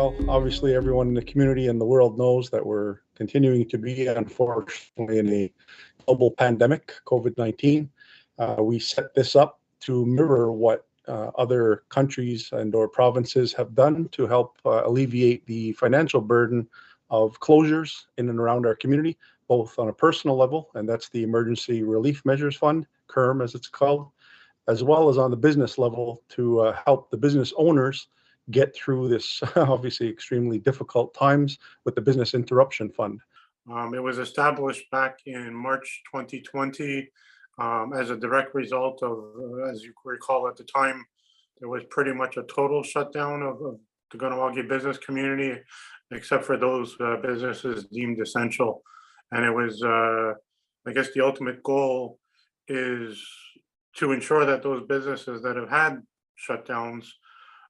Well, obviously, everyone in the community and the world knows that we're continuing to be, unfortunately, in a global pandemic, COVID-19. We set this up to mirror what other countries and or provinces have done to help alleviate the financial burden of closures in and around our community, both on a personal level, and that's the Emergency Relief Measures Fund, KERM as it's called, as well as on the business level to help the business owners get through this obviously extremely difficult times with the Business Interruption Fund. It was established back in March 2020 as a direct result of, as you recall at the time, there was pretty much a total shutdown of the Kahnawake business community, except for those businesses deemed essential. And it was, I guess the ultimate goal is to ensure that those businesses that have had shutdowns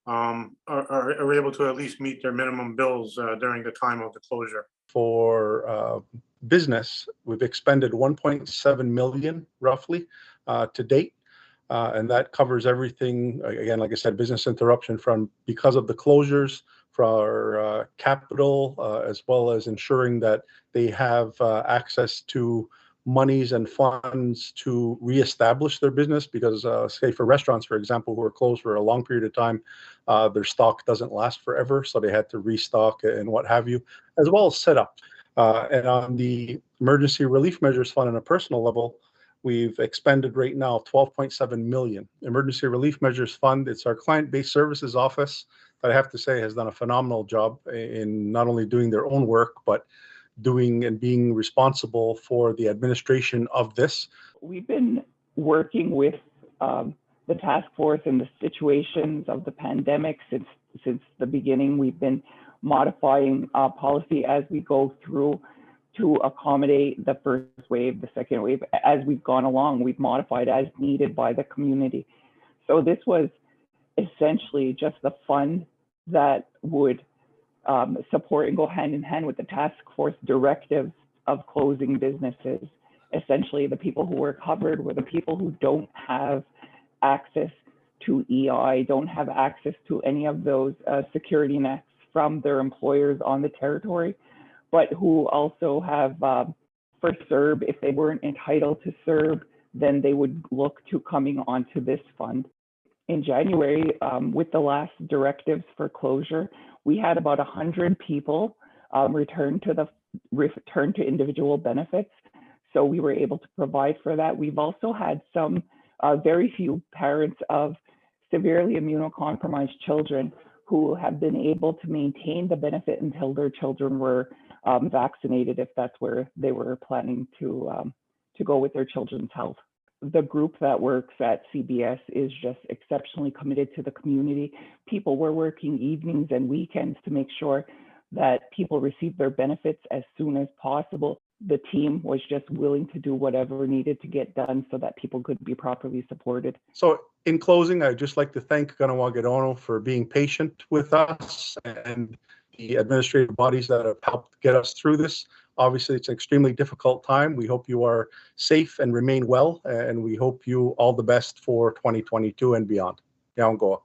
are able to at least meet their minimum bills during the time of the closure. For business, we've expended 1.7 million roughly to date. And that covers everything, again, like I said, Business Interruption Fund, because of the closures, for capital, as well as ensuring that they have access to monies and funds to reestablish their business, because say for restaurants, for example, who are closed for a long period of time, their stock doesn't last forever, so they had to restock and what have you, as well as set up. And on the Emergency Relief Measures Fund on a personal level, we've expended right now 12.7 million. Emergency Relief Measures Fund, it's our client-based services office that I have to say has done a phenomenal job in not only doing their own work, but doing and being responsible for the administration of this. We've been working with the task force and the situations of the pandemic since the beginning. We've been modifying policy as we go through to accommodate the first wave, the second wave. As we've gone along, we've modified as needed by the community. So this was essentially just the fund that would support and go hand in hand with the task force directives of closing businesses. Essentially, the people who were covered were the people who don't have access to EI, don't have access to any of those security nets from their employers on the territory, but who also have for CERB, if they weren't entitled to CERB, then they would look to coming onto this fund. In January, with the last directives for closure, we had about 100 people return to individual benefits. So we were able to provide for that. We've also had some very few parents of severely immunocompromised children who have been able to maintain the benefit until their children were vaccinated, if that's where they were planning to go with their children's health. The group that works at CBS is just exceptionally committed to the community. People were working evenings and weekends to make sure that people received their benefits as soon as possible. The team was just willing to do whatever needed to get done so that people could be properly supported. So in closing, I'd just like to thank Kahnawake for being patient with us and the administrative bodies that have helped get us through this. Obviously, it's an extremely difficult time. We hope you are safe and remain well, and we hope you all the best for 2022 and beyond. Yaongoa.